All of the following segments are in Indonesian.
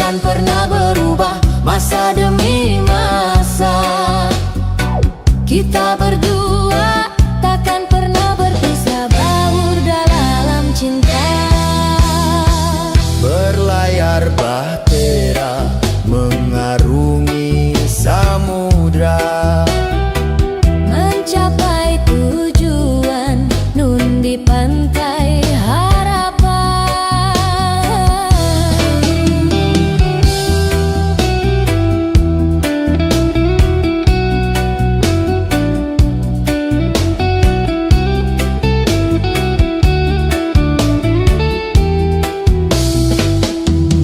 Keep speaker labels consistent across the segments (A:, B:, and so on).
A: takkan pernah berubah, masa demi masa. Kita berdua takkan pernah berpisah, baur dalam cinta.
B: Berlayar bahtera mengarungi samudra,
A: mencapai tujuan nun di pantai harapan.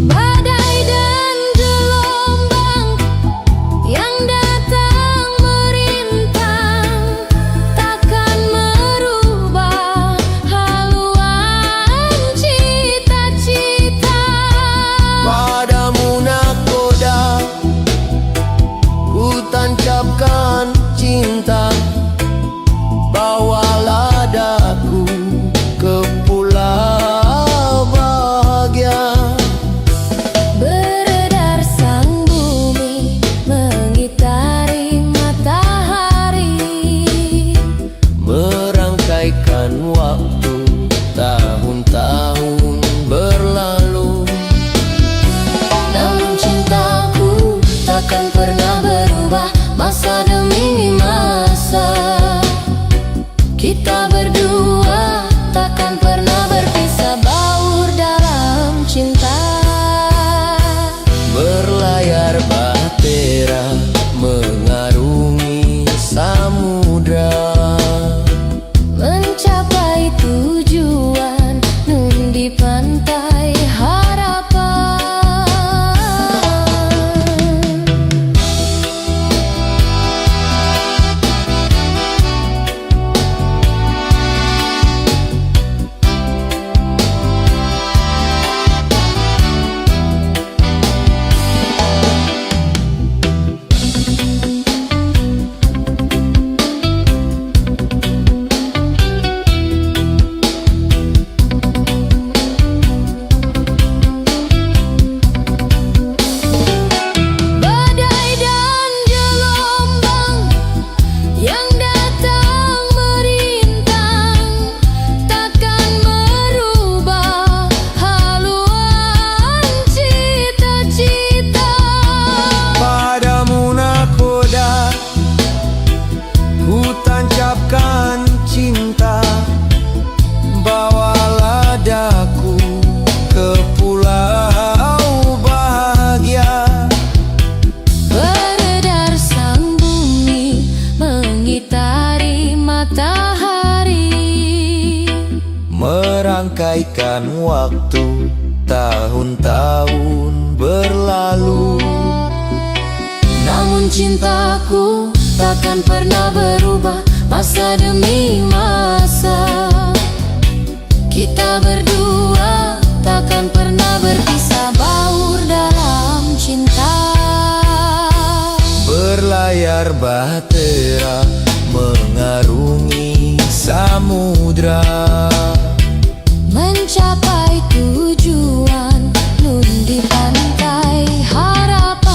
A: Badai dan gelombang yang datang merintang takkan merubah haluan cita-cita.
B: padamu nakoda ku tancapkan cinta, bawalah daku ke pulau bahagia.
A: Beredar sang bumi mengitari matahari,
B: Merangkaikan waktu tahun-tahun berlalu,
A: namun cintaku takkan pernah berubah, masa demi masa. Kita berdua takkan pernah berpisah, baur dalam cinta.
B: berlayar bahtera mengarungi samudra,
A: Mencapai tujuan nun di pantai harapan. Badai dan gelombang yang datang merintang takkan merubah haluan cita-cita.
B: padamu nakoda ku tancapkan cinta, bawalah daku ke pulau bahagia.
A: Beredar sang bumi mengitari matahari,
B: Merangkaikan waktu tahun-tahun berlalu,
A: namun cintaku takkan pernah berubah, masa demi masa. Kita berdua takkan pernah berpisah, baur dalam cinta.
B: berlayar bahtera mengarungi samudra,
A: Mencapai tujuan nun di pantai harapan.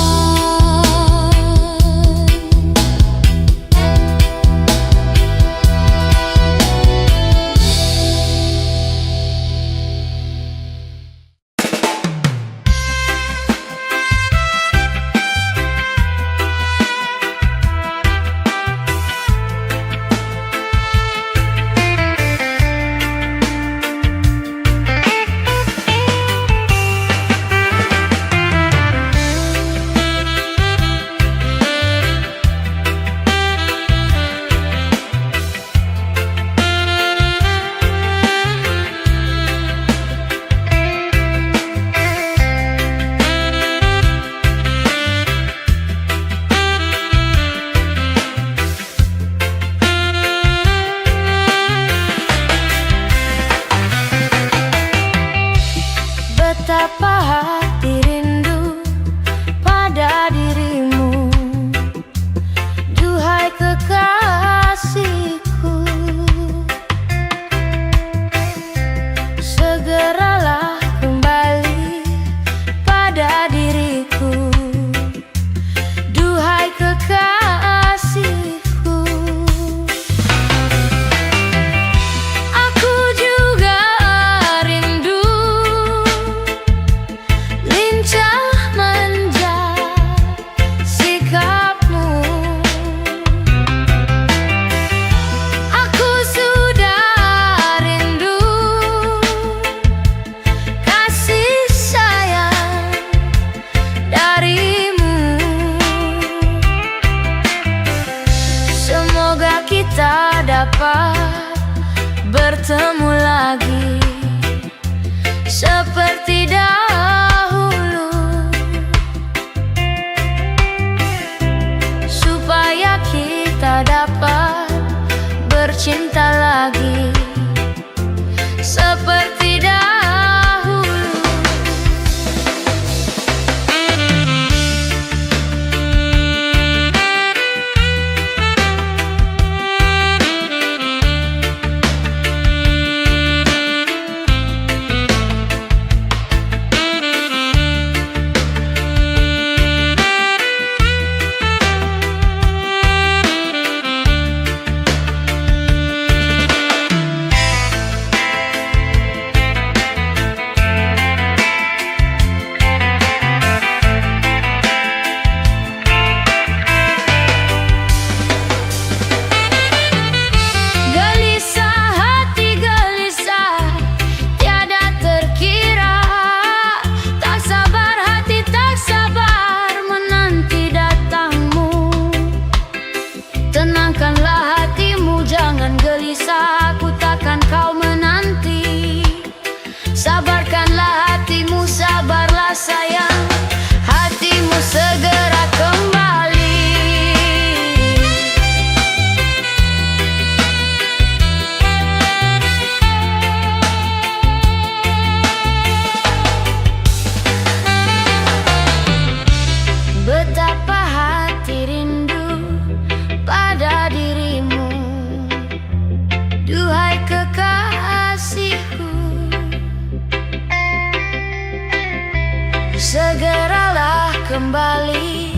C: kembali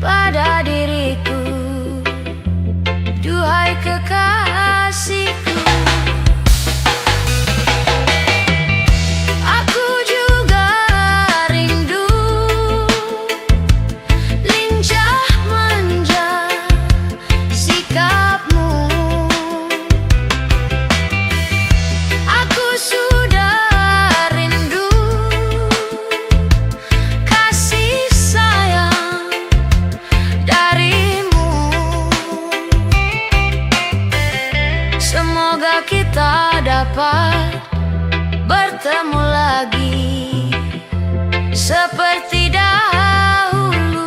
C: pada diriku. Duhai kekasihku, aku juga rindu lincah manja sikapmu. Aku sudah rindu kasih sayang darimu. Semoga kita dapat bertemu lagi seperti dahulu.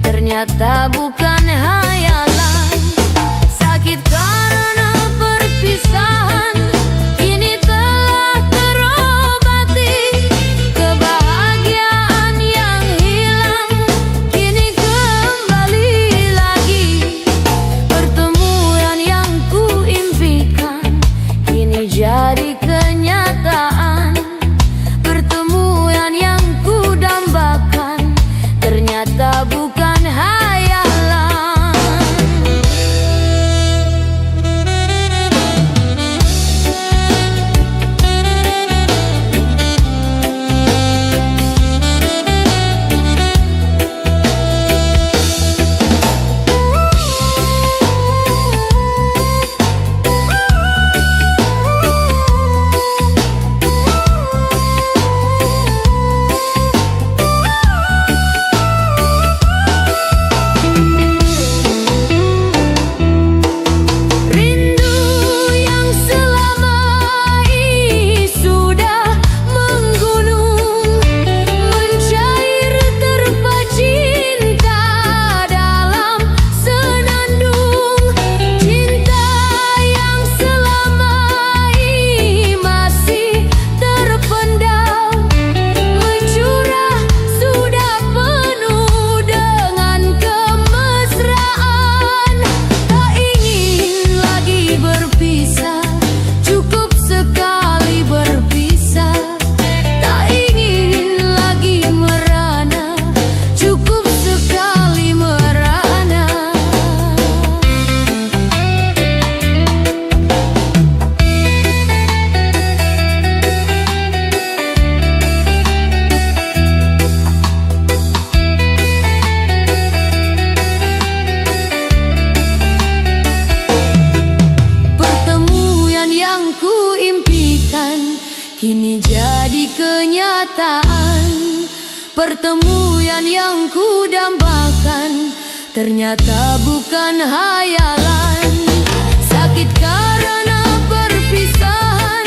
C: Ternyata bukan hayalan. Sakit karena perpisahan kini telah terobati. Kebahagiaan yang hilang kini kembali lagi. Pertemuan yang kuimpikan kini jadi kenyataan. Pertemuan yang kudambakan ternyata bukan hayalan. Kini jadi kenyataan. Pertemuan yang kudambakan ternyata bukan hayalan. Sakit karena perpisahan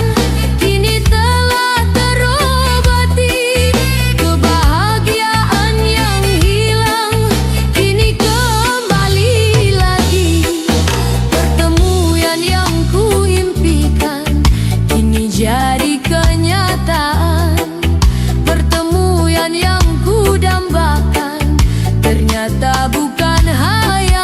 C: kini telah terobati. Kebahagiaan yang hilang kini kembali lagi. Pertemuan yang kuimpikan kini jadi kenyataan. Pertemuan yang kudambakan ternyata bukan hayalan.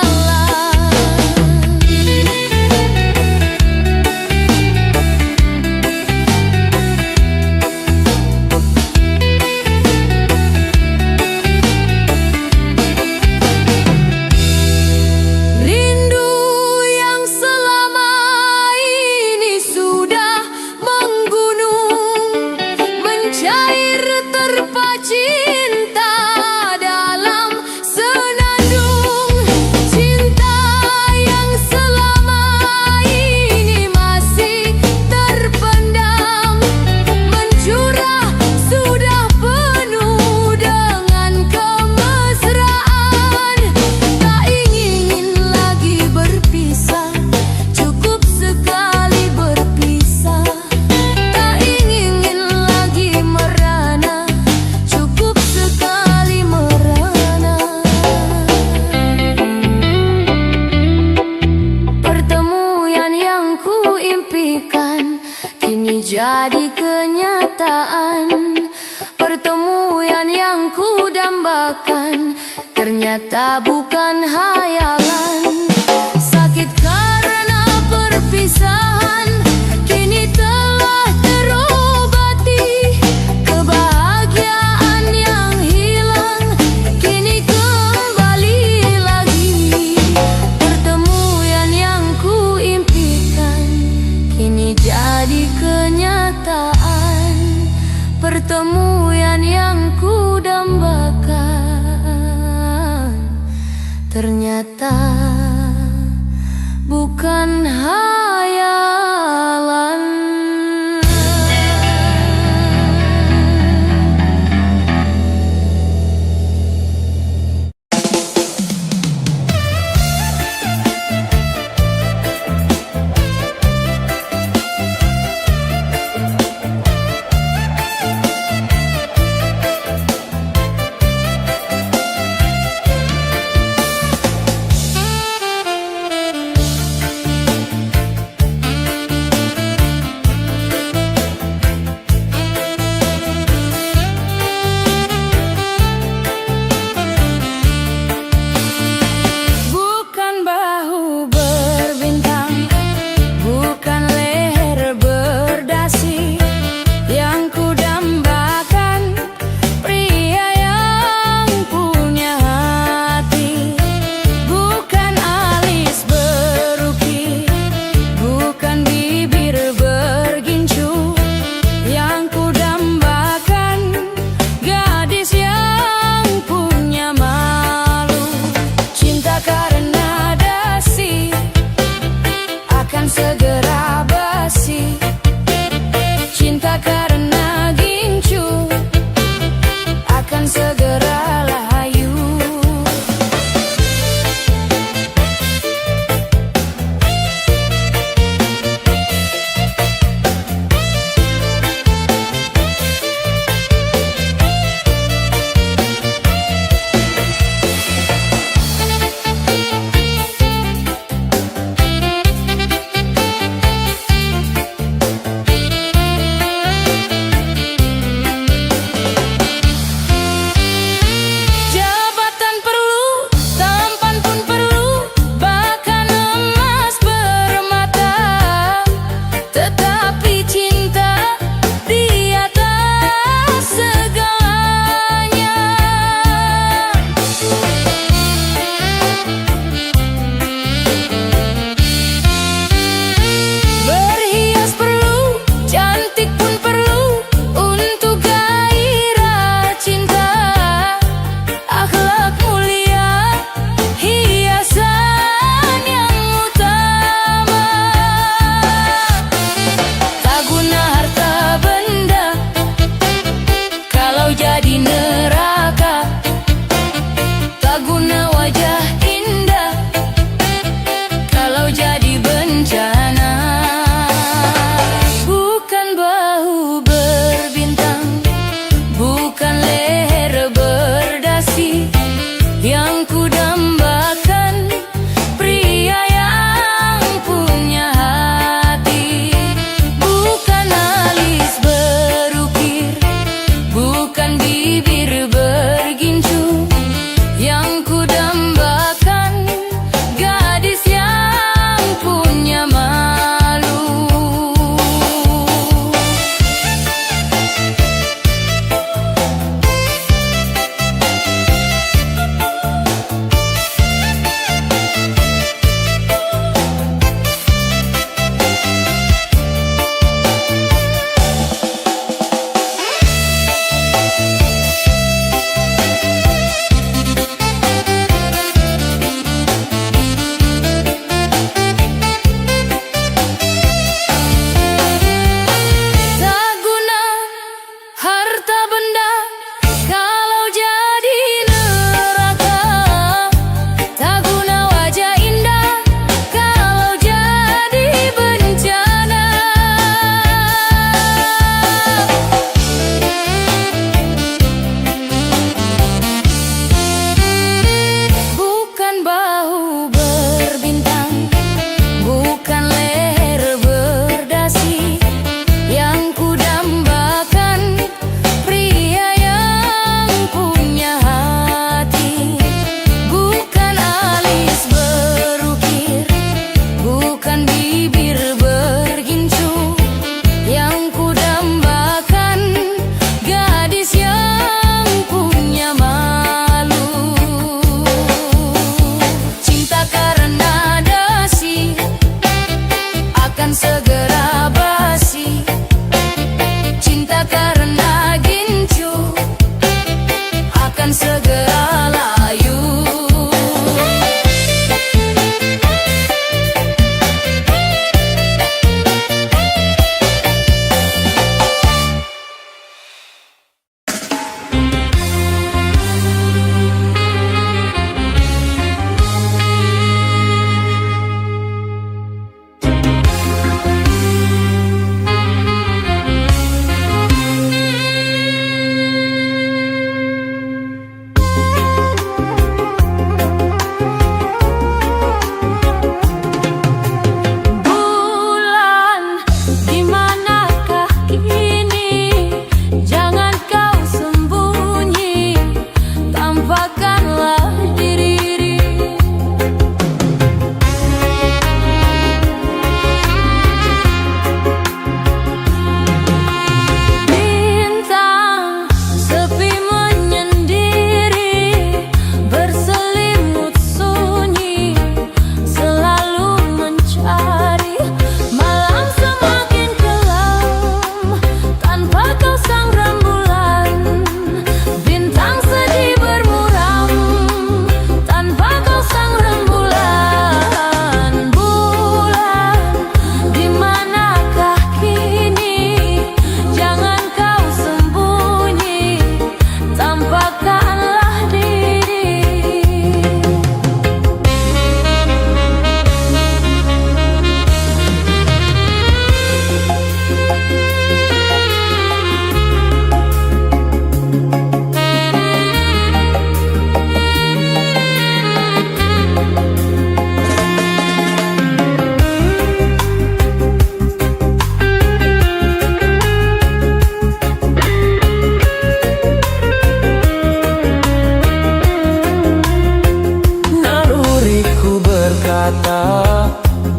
C: dambakan ternyata bukan hayalan. Sakit karena perpisahan kini telah terobati. Kebahagiaan yang hilang kini kembali lagi. Pertemuan yang kuimpikan kini jadi kenyataan. Pertemuan yang kudambakan ternyata bukan hayalan.
B: berkata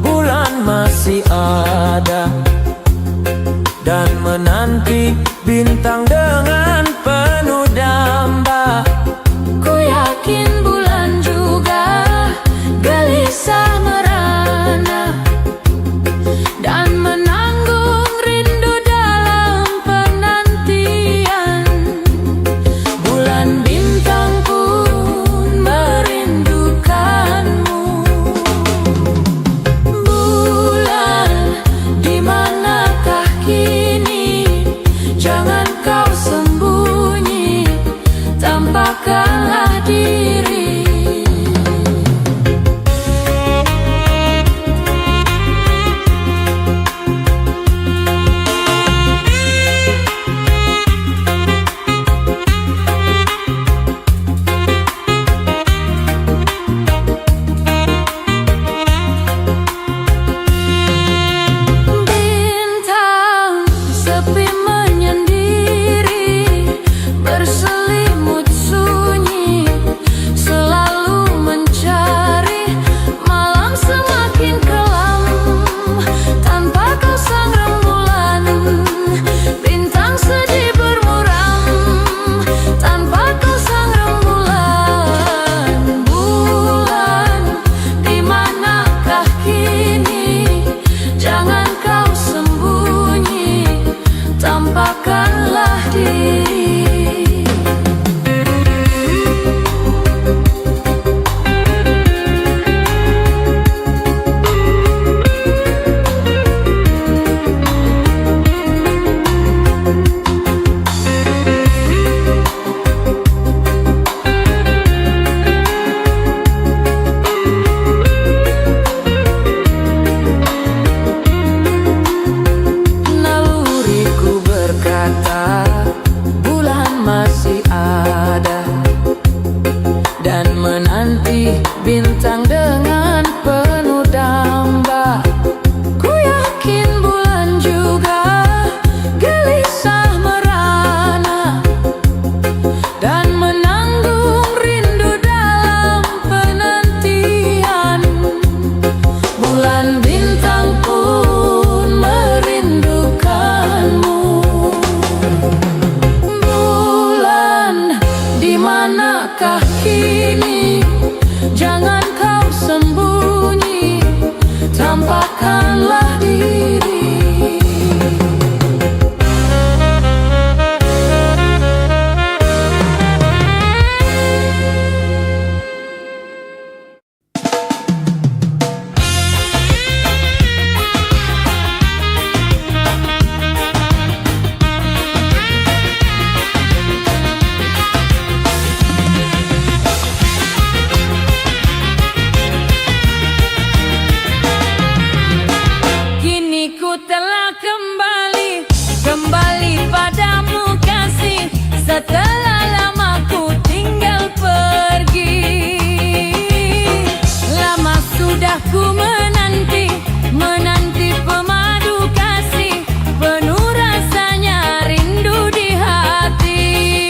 B: bulan masih ada, dan menanti bintang dengan penuh damba.
C: Ku yakin bulan juga gelisah merana dan menanggung rindu dalam penantian. Bulan bintang pun merindukanmu. Bulan, di manakah kini? Jangan kau sembunyi, tampakkanlah diri. Bintang sepi menyendiri, berselimut sunyi, selalu mencari. Malam semakin kelam tanpa kau sang rembulan. Bintang sedih bermuram tanpa kau sang rembulan. Bulan, di manakah kini? Jangan kau sembunyi, tampakkanlah diri. Naluriku berkata bulan masih ada, dan menanti bintang dengan penuh damba. Ku yakin bulan juga gelisah merana dan menanggung rindu dalam penantian. Bulan bintang pun merindukanmu. Bulan, di manakah kini? Jangan kau sembunyi, tampakkanlah diri. Kini ku telah kembali padamu kasih, setelah lama ku tinggal pergi. Lama sudah ku menanti pemadu kasih, penuh rasanya rindu di hati.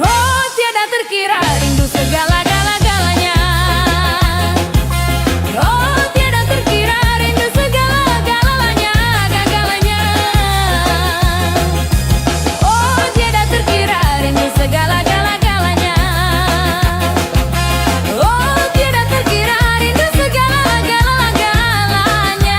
C: Oh, tiada terkira rindu segala-galanya. Oh, tiada terkira rindu segala-galanya. Oh, tiada terkira rindu segala-galanya. Oh, tiada terkira rindu segala-galanya.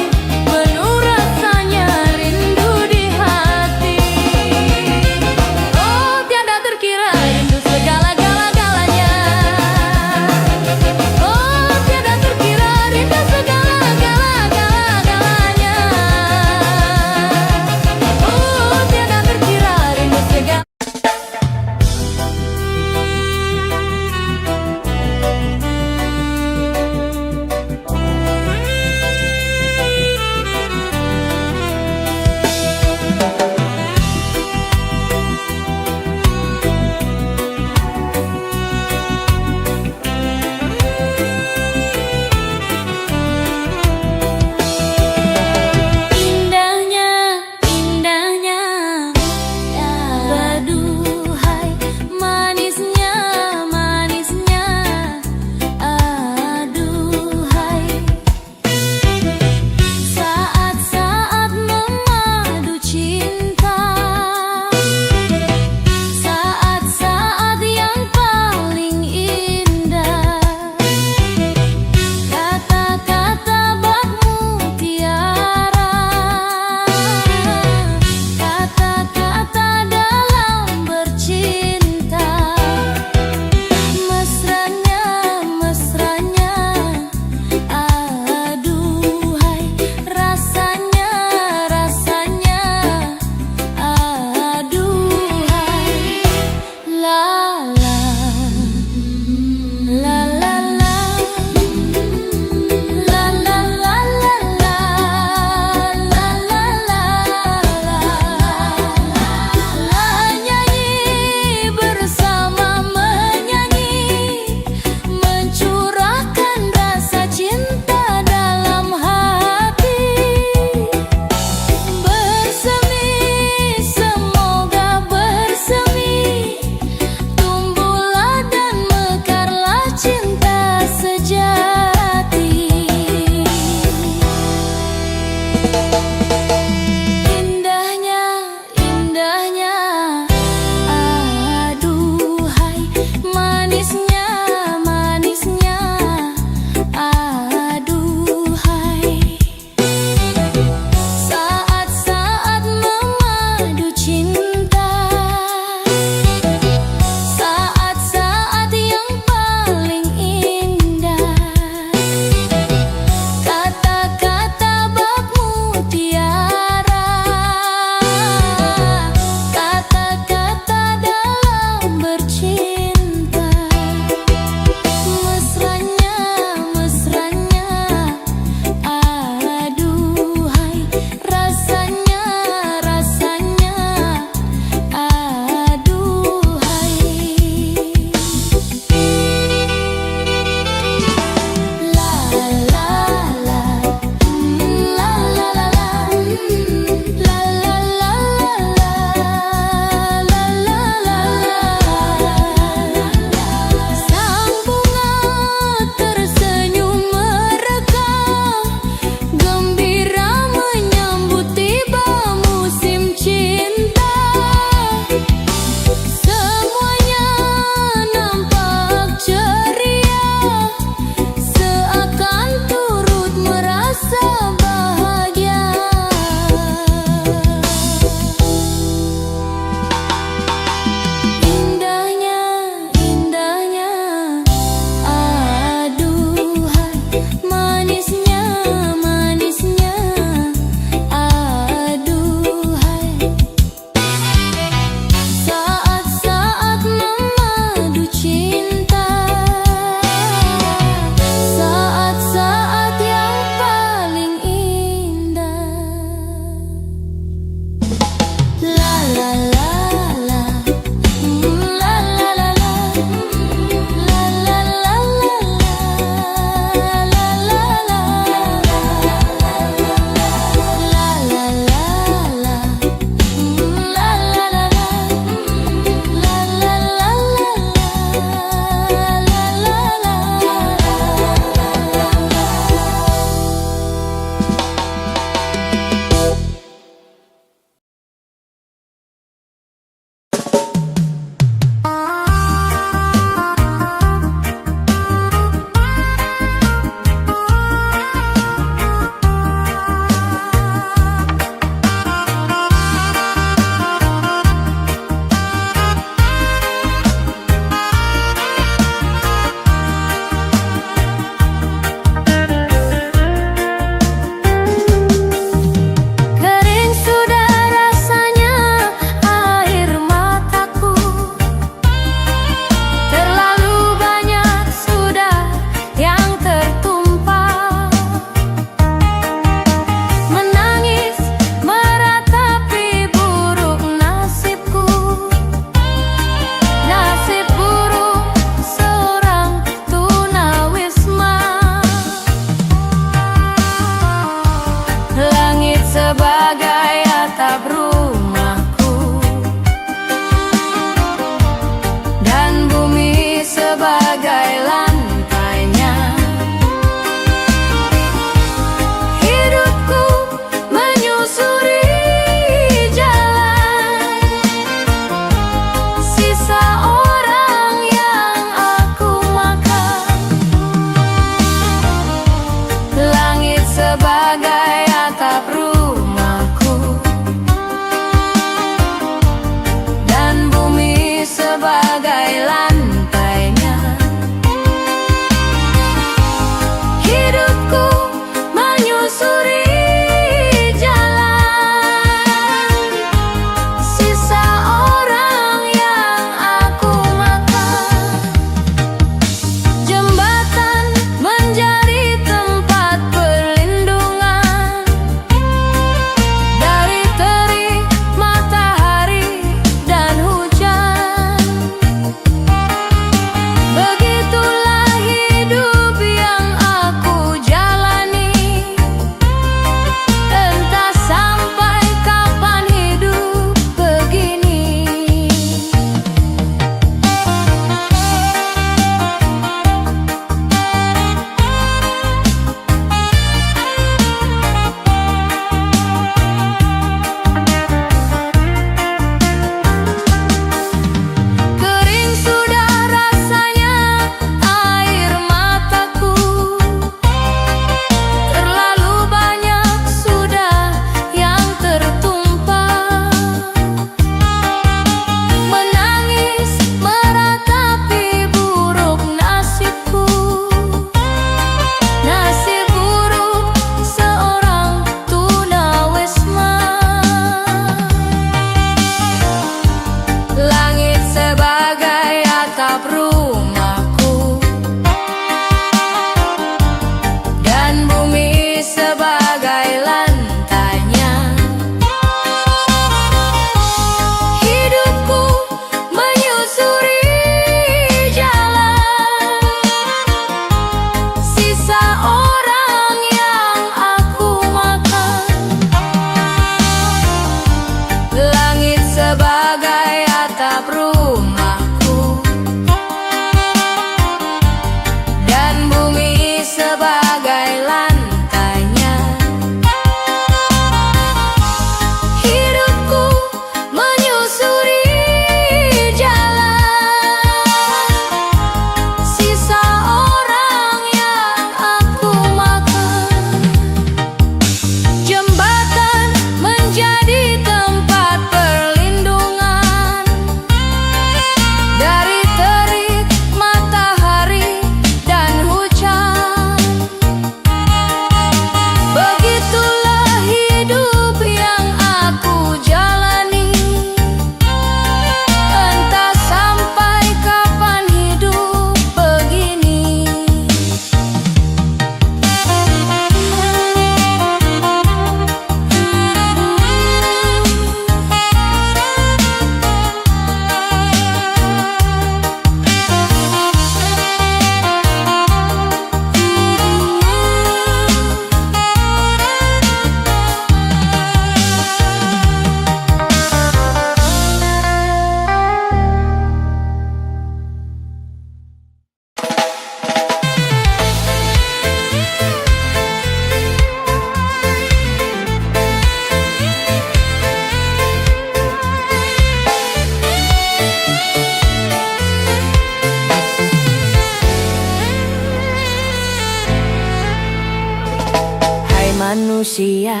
C: manusia.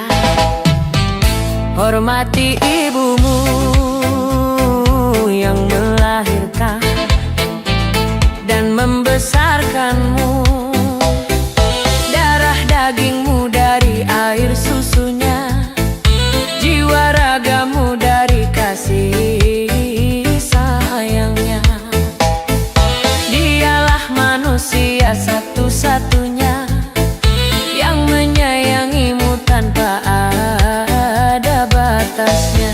C: Hormati ibumu yang melahirkan dan membesarkanmu. Darah dagingmu dari air susunya, jiwa ragamu dari kasih sayangnya. Dialah manusia satu-satunya yang menyayangimu tanpa ada batasnya.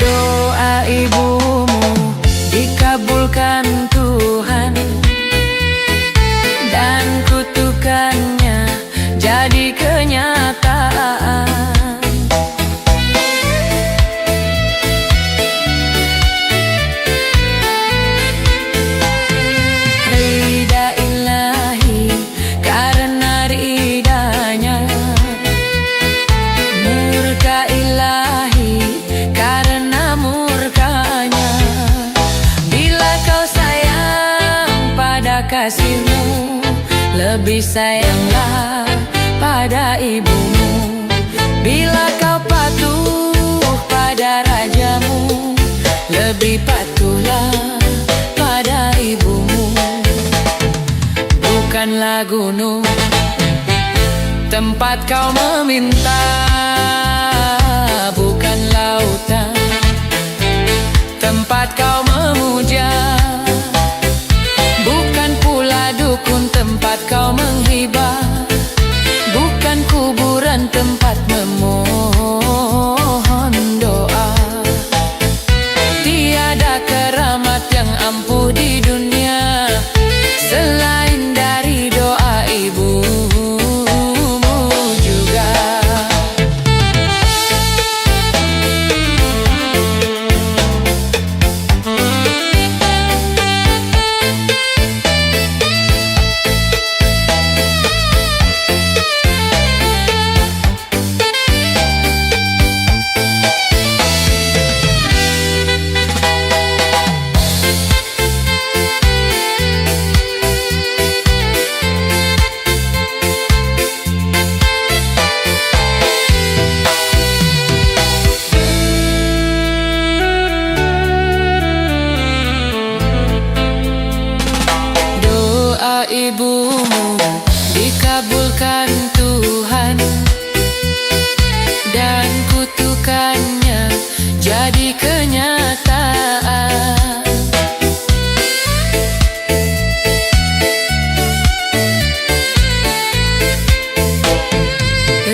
C: Doa ibumu dikabulkan Tuhan, dan kutukannya jadi kenyataan. Ridha ilahi karena ridanya, murka ilahi karena murkanya. Bila kau sayang pada kasihmu, lebih sayanglah pada ibumu. Bila kau patuh pada rajamu, lebih patuhlah pada ibumu. Bukanlah gunung tempat kau meminta, bukan lautan tempat kau memuja, bukan pula dukun tempat kau menghibah, bukan kuburan tempat memohon doa. Tiada keramat yang ampuh di dunia selain dari doa ibumu juga. Doa ibumu dikabulkan Tuhan, dan kutukannya jadi kenyataan.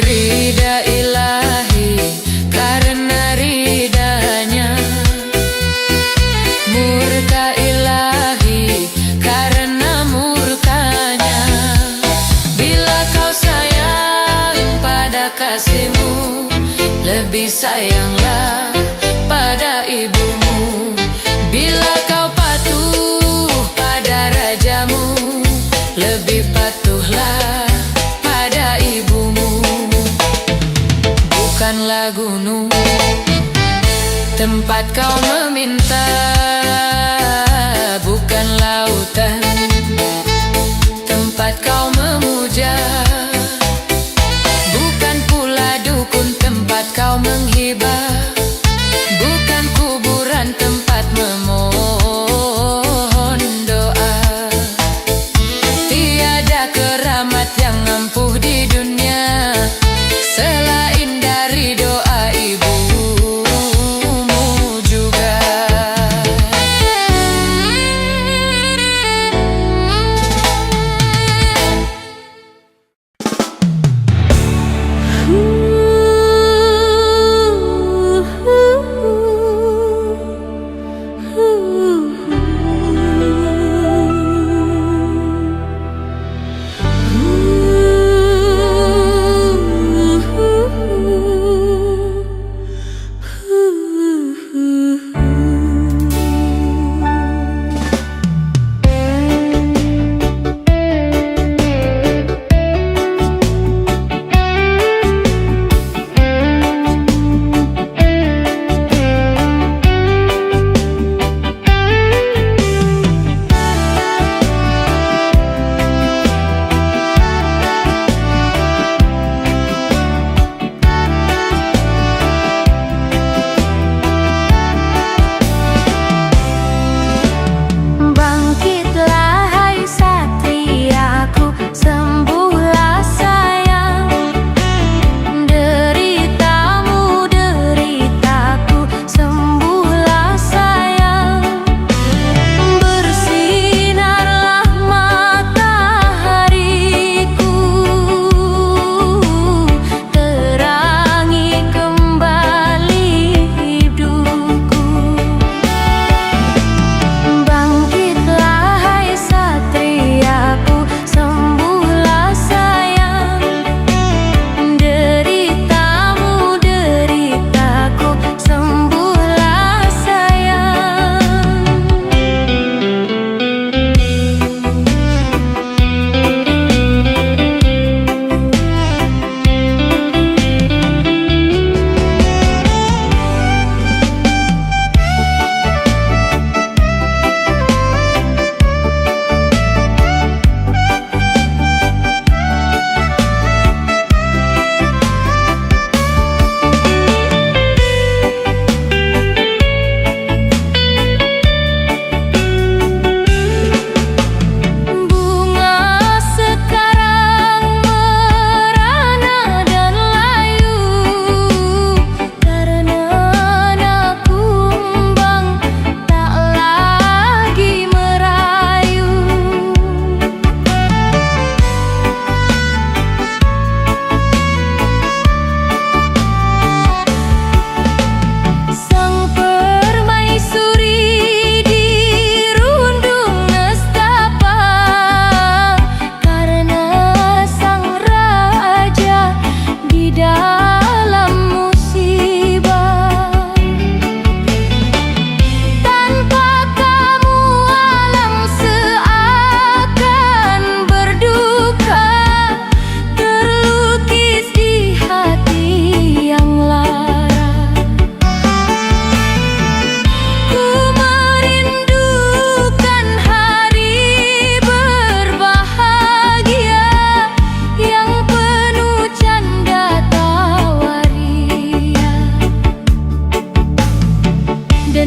C: Ridha ilahi karena ridanya, murka ilahi karena murkanya. Bila kau sayang pada kasihmu, lebih sayanglah pada ibumu. Bila kau patuh pada rajamu, lebih patuhlah pada ibumu. Bukanlah gunung tempat kau meminta, bukan lautan tempat kau memuja, bukan pula dukun tempat kau menghibah, bukan kuburan tempat memohon doa. Tiada keramat yang ampuh di dunia selain dari doa ibumu juga.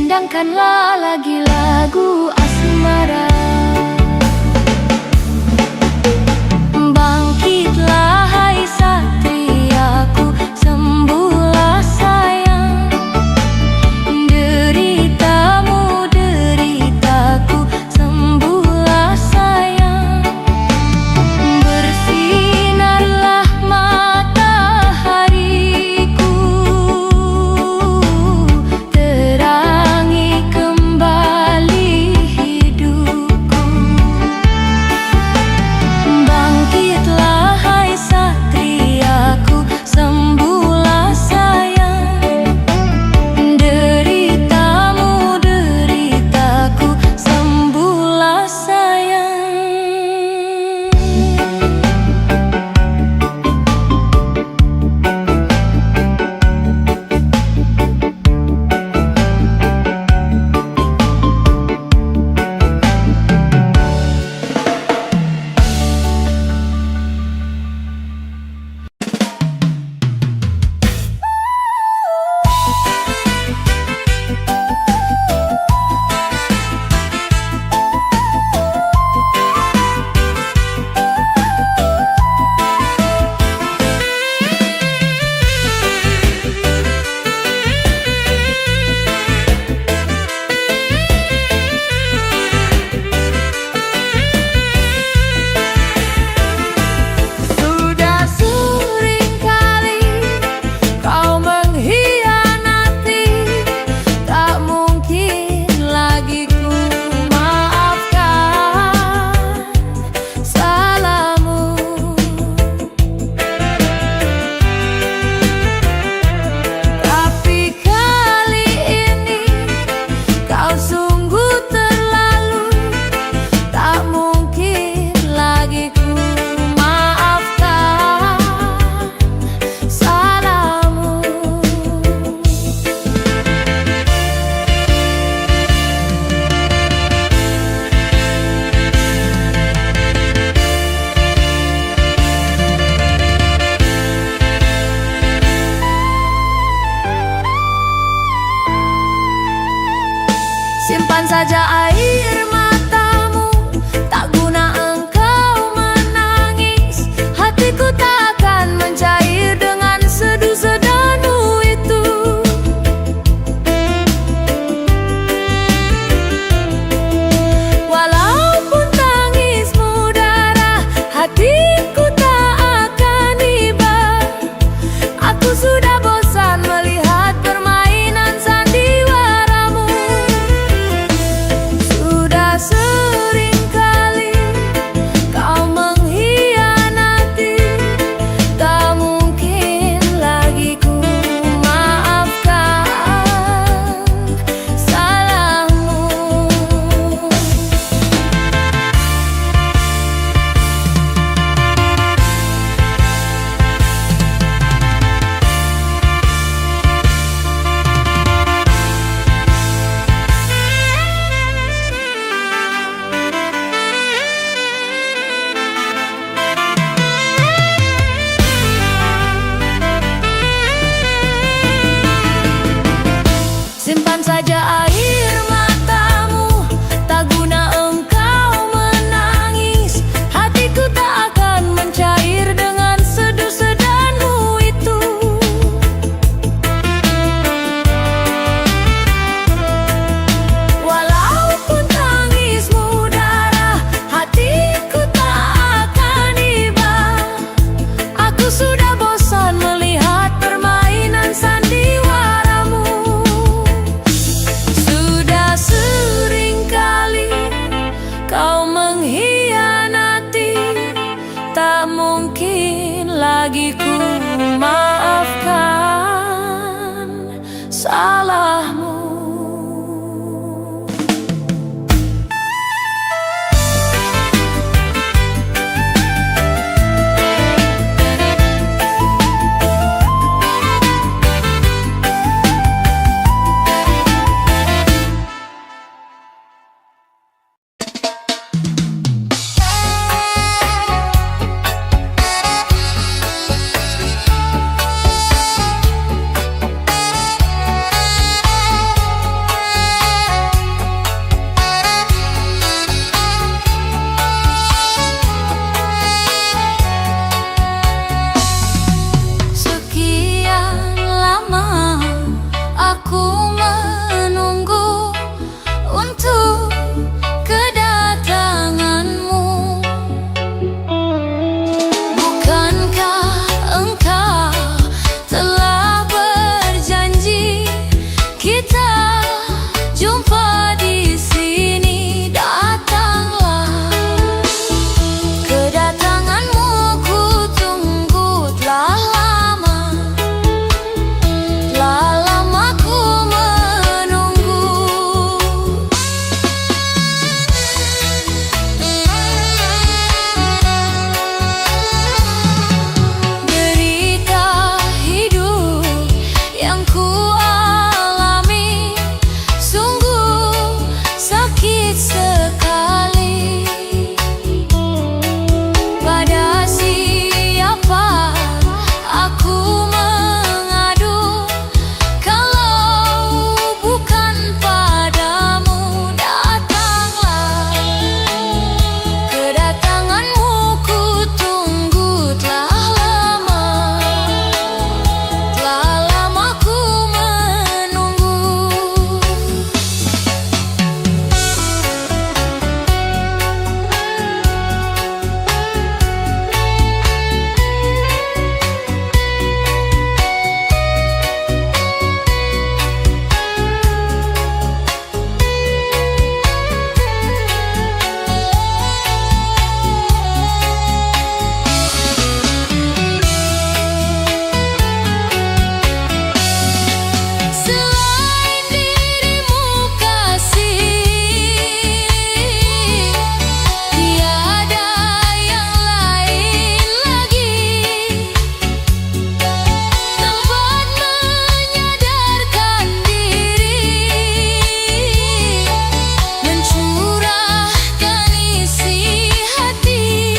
C: Dendangkanlah lagi lagu asmara. Bangkitlah hai satriaku, sembuhlah sayang. Deritamu deritaku, sembuhlah sayang. Bersinarlah matahariku, terangi kembali hidupku. Bangkitlah hai satriaku, sembuhlah sayang. Deritamu deritaku, sembuhlah sayang. Sudah sering kali kau mengkhianati, tak mungkin lagi ku maafkan salahmu. Tapi kali ini kau sungguh terlalu, tak mungkin lagi ku maafkan salahmu. Simpan saja air matamu, tak guna engkau menangis. Hatiku tak akan mencair dengan sedu sedanmu itu. Walaupun tangismu darah, hatiku tak akan iba. Aku sudah bosan melihat permainan sandiwaramu. Sudah sering kali kau mengkhianati, tak mungkin lagi ku maafkan salahmu. Simpan saja air matamu, tak guna engkau menangis. Hatiku tak akan mencair dengan sedu sedanmu itu. Walaupun tangismu darah, hatiku tak akan iba. Aku sudah bosan melihat permainan sandiwaramu. Sudah jumpa di sini, datanglah. Kedatanganmu ku tunggu telah lama, telah lama ku menunggu. Derita hidup yang ku alami sungguh sakit sekali. Pada siapa aku mengadu kalau bukan padamu? Datanglah. Kedatanganmu ku tunggu telah lama, telah lama ku menunggu. Selain dirimu kasih, tiada yang lain lagi. Tempat menyadarkan diri, mencurahkan isi hati.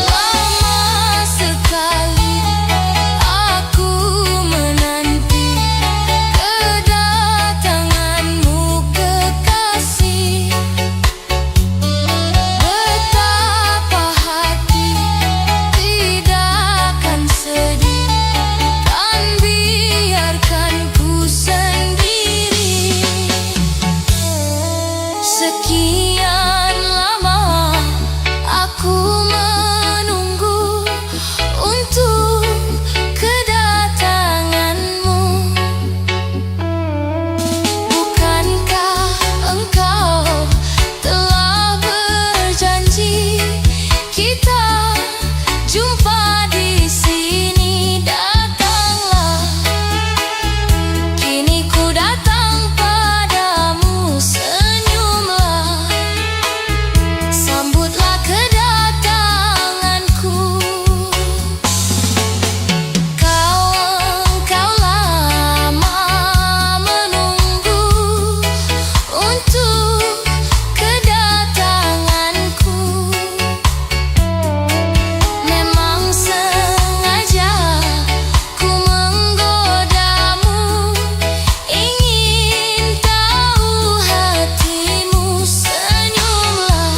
C: Lama sekali aku menanti kedatanganmu kekasih. Betapa hati tidak akan sedih, kan biarkan ku sendiri. Sekian lama aku menunggu untuk kedatanganmu. Bukankah engkau telah berjanji kita jumpa di sini? Datanglah. Kini ku datang padamu, senyumlah. Sambutlah kedatanganku. Engkau lama menunggu untuk kedatanganku. Memang sengaja ku menggodamu, ingin tahu hatimu. Senyumlah,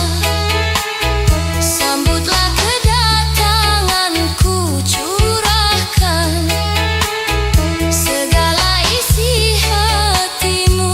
C: sambutlah kedatanganku, curahkan segala isi hatimu.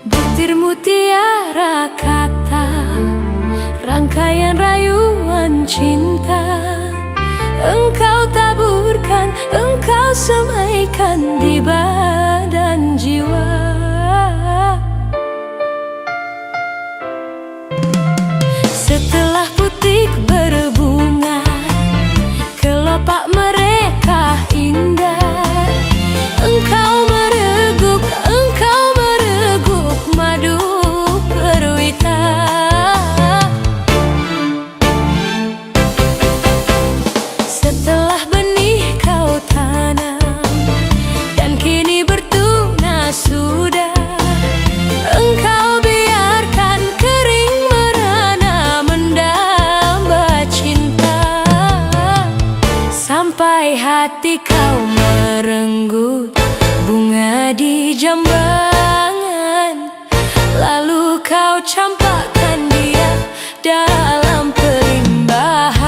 C: Butir mutiara kata, rangkaian rayuan cinta. Engkau taburkan, engkau semaikan di badan jiwa. Setelah putik berbunga, kelopak mereka indah. Engkau mereguk madu kau campakkan dia dalam pelimbahan.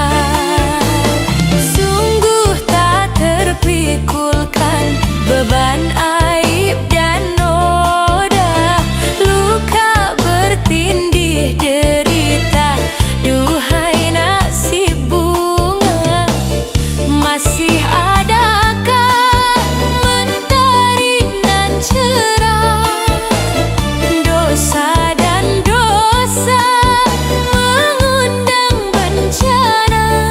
C: Sungguh tak terpikulkan beban aib dan noda, luka bertindih derita. Duhai nasib bunga, masih adakah mentari nan cerah? Dosa dan dosa mengundang bencana.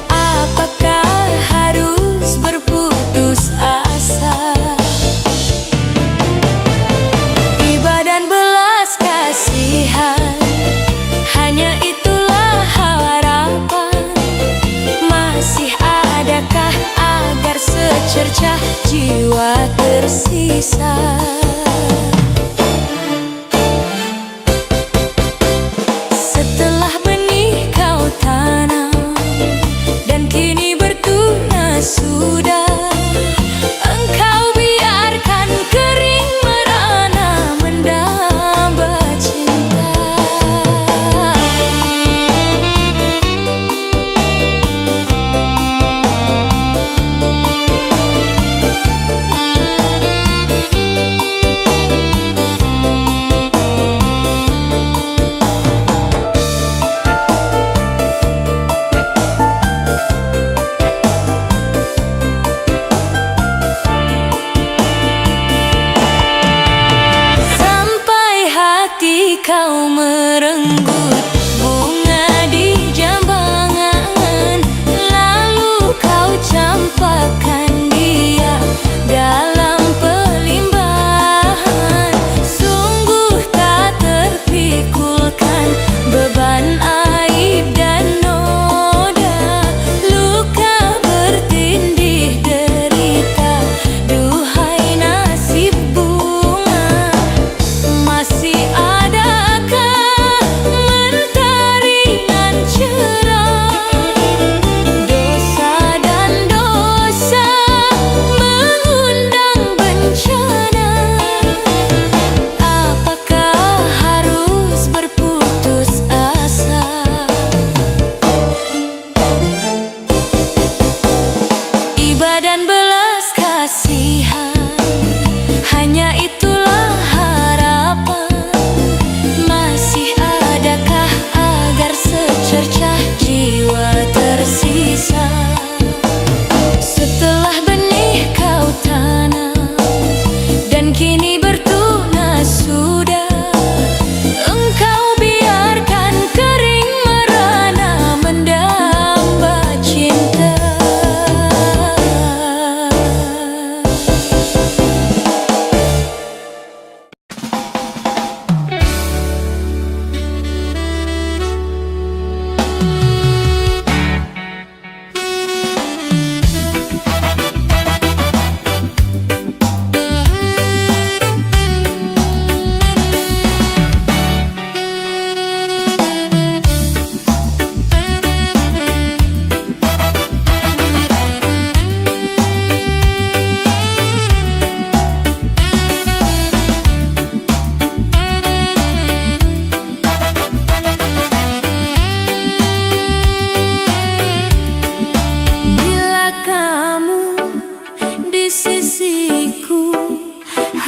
C: Apakah harus berputus asa? Iba dan belas kasihan, hanya itulah harapan. Masih adakah agar secercah jiwa tersisa? Setelah benih kau tanam dan kini bertunas sudah, engkau biarkan kering merana mendamba cinta. Kau merenggut bunga di jambangan, lalu kau campakkan dia dalam pelimbahan. Sungguh tak terpikulkan beban aib dan noda, luka bertindih derita. Duhai nasib bunga, masih dan belas kasihan, hanya itulah harapan. Masih adakah agar secercah jiwa tersisa? Setelah benih kau tanam dan kini bertunas sudah, engkau biarkan kering merana mendamba cinta.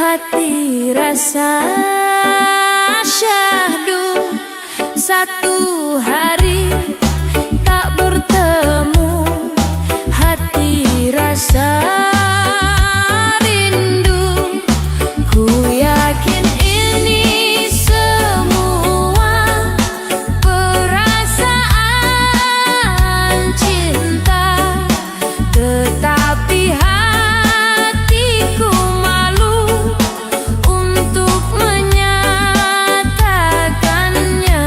C: Hati rasa syahdu, satu hari tak bertemu. Hati rasa rindu, ku yakin ini semua perasaan cinta. Tetapi hatiku malu untuk menyatakannya.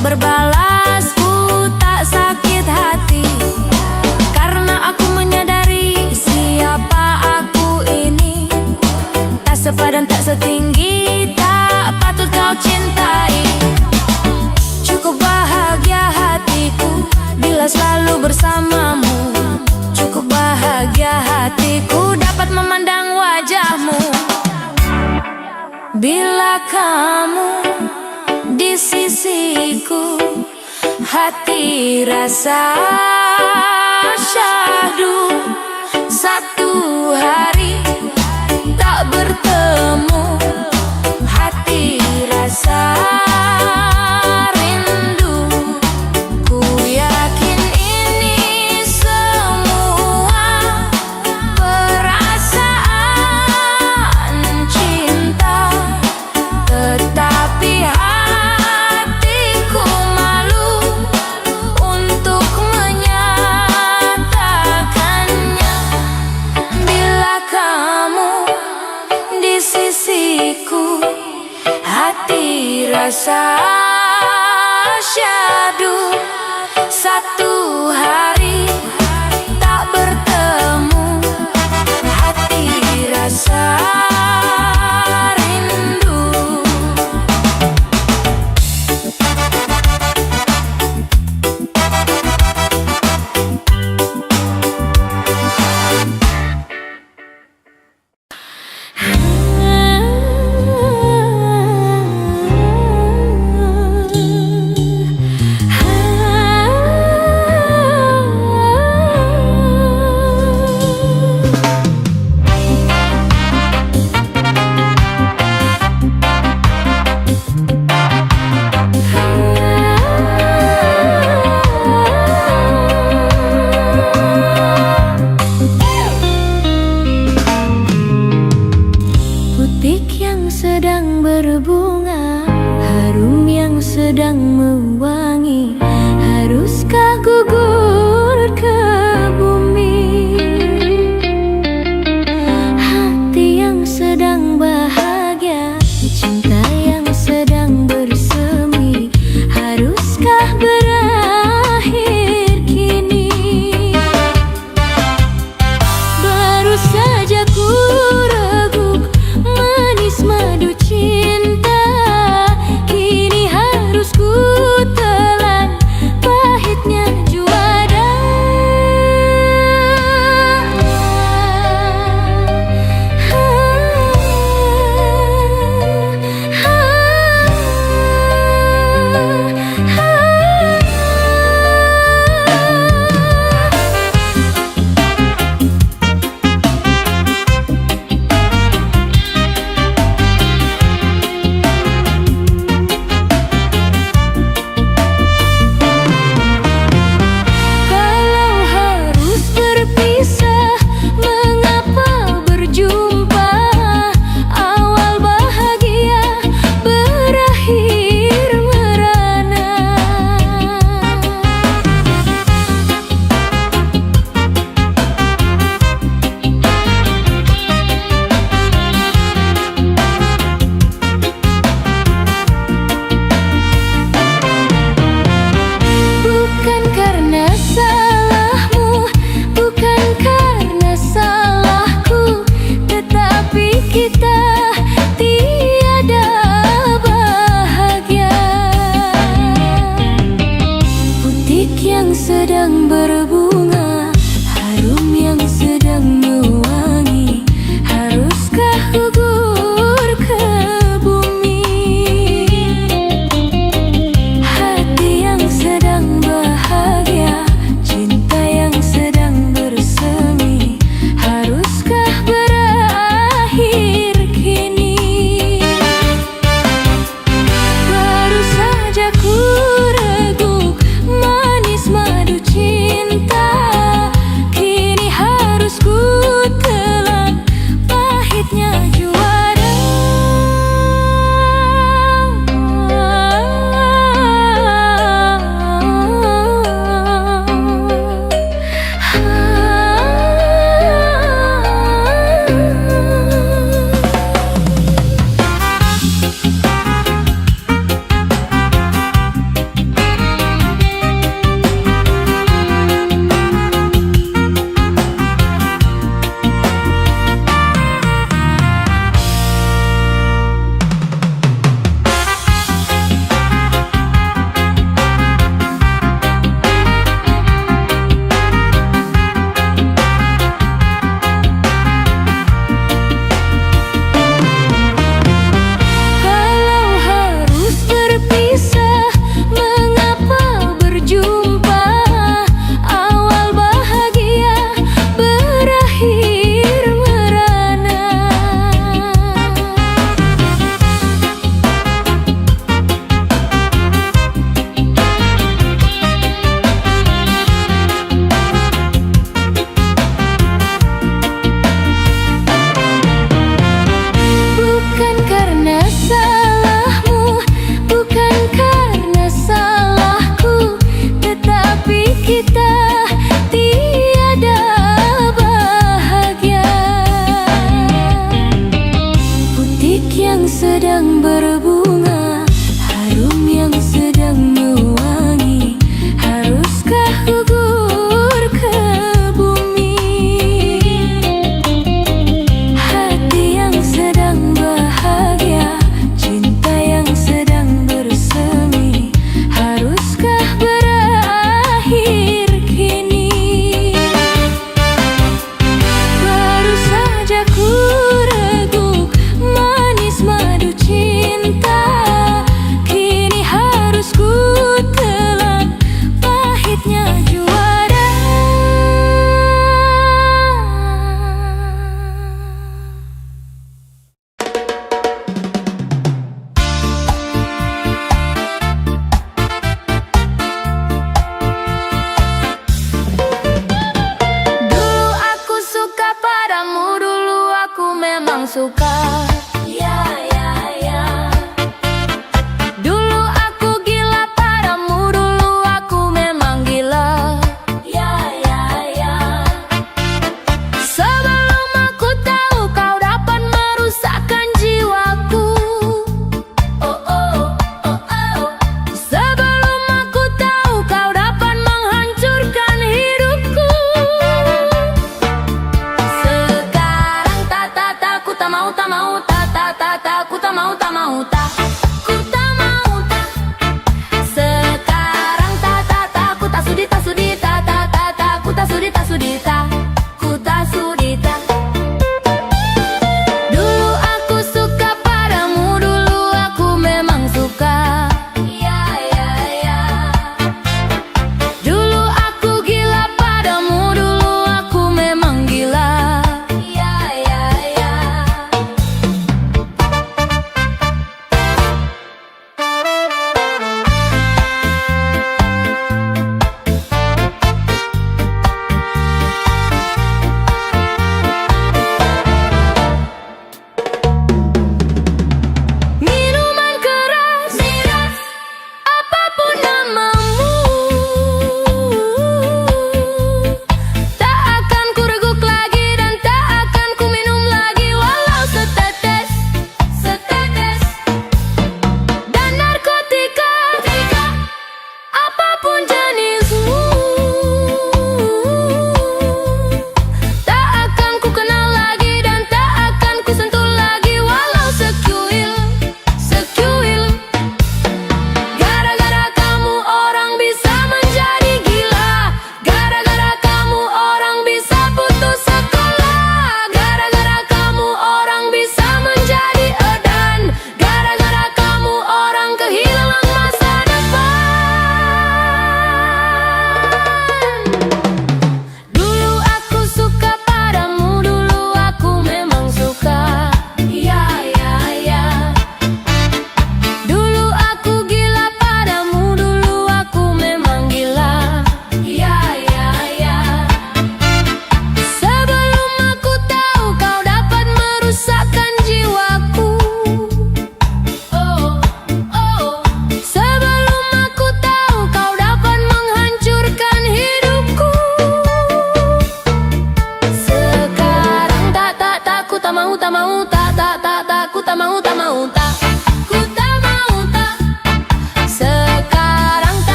C: tak berbalas, ku tak sakit hati, karena aku menyadari siapa aku ini. Tak sepadan, tak setinggi, tak patut kau cintai. Cukup bahagia hatiku bila selalu bersamamu. Cukup bahagia hatiku dapat memandang wajahmu. Bila kamu di sisiku, hati rasa syahdu. Satu hari tak bertemu, hati rasa rindu. Ku yakin ini semua perasaan cinta, tetapi hatiku malu untuk menyatakannya. Bila kamu di sisiku, hati rasa syahdu. Satu hari tak bertemu, hati rasa rindu. Butik yang sedang berbunga, harum yang sedang mewangi, haruskah gugur ke bumi? Hati yang sedang bahagia, cinta yang sedang bersemi, haruskah berakhir kini? Baru saja ku reguk manis madu cinta, kini harus ku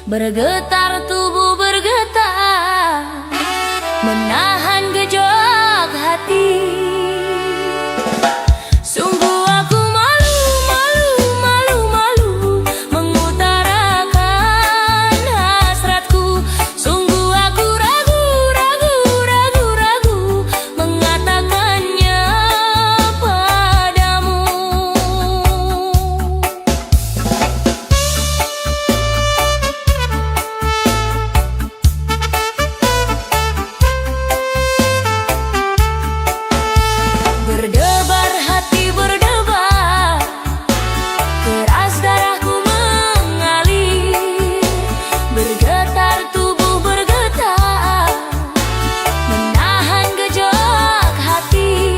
C: Bergetar tubuh bergetar, menahan gejolak hati. Sungguh aku malu, malu, malu, malu mengutarakan hasratku. Sungguh aku ragu, ragu, ragu, ragu mengatakannya padamu. Berdebar hati berdebar, keras darahku mengalir. Bergetar tubuh bergetar, menahan gejolak hati.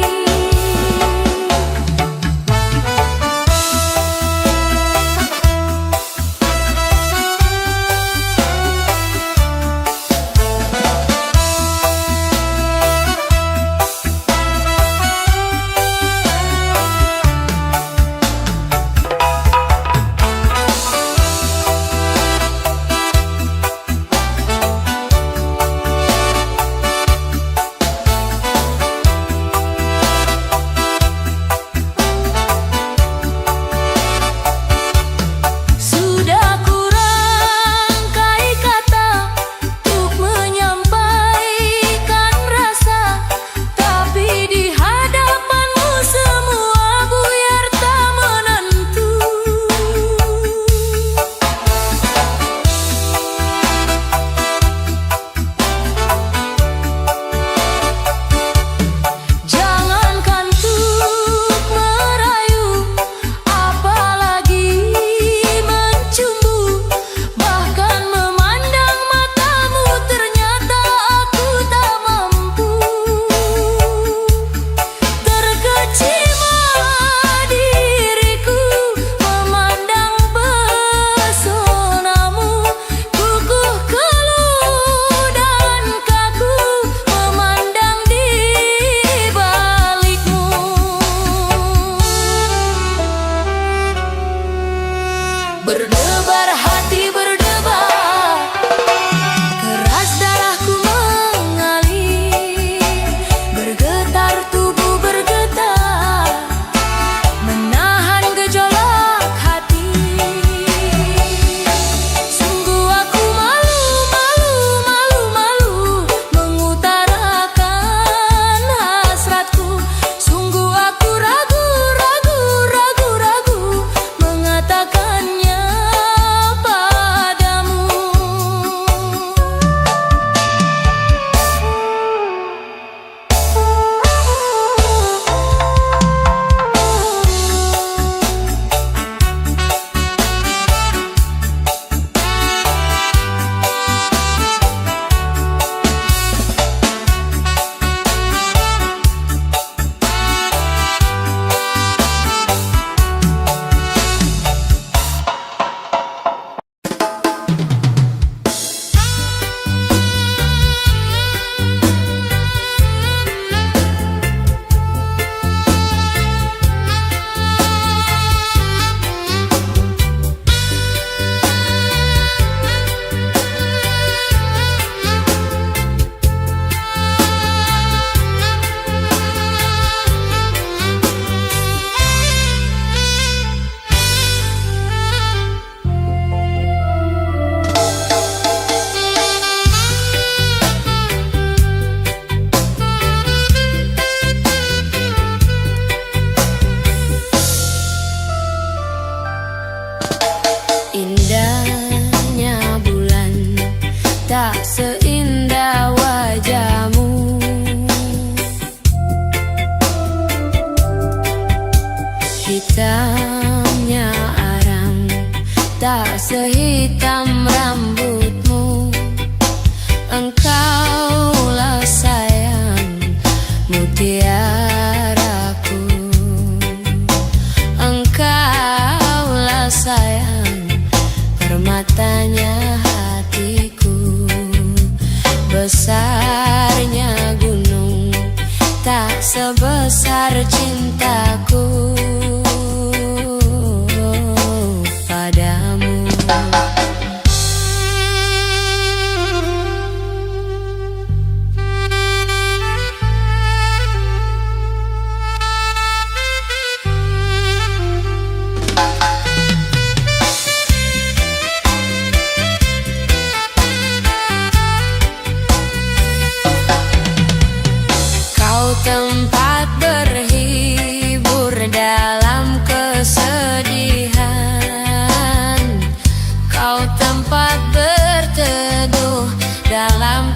C: Sudah kurangkai kata untuk menyampaikan rasa, tapi di hadapanmu semua buyar tak menentu. Jangankan untuk merayu, apalagi mencumbu, bahkan memandang matamu ternyata aku tak mampu. Terkesima diriku memandang pesonamu, kukuh keluh dan kaku memandang di balikmu. Berdebar hati berdebar, keras darahku mengalir. Bergetar tubuh bergetar, menahan gejolak hati. Sungguh aku malu, malu, malu, malu mengutarakan hasratku. Sungguh aku ragu, ragu, ragu, ragu mengatakannya padamu. Indahnya bulan tak seindah wajahmu. Hitamnya arang tak sehitam rambutmu. Engkaulah sayang mutiaraku. Engkaulah sayang permatanya hatiku. Besarnya gunung tak sebesar cintaku padamu. dalam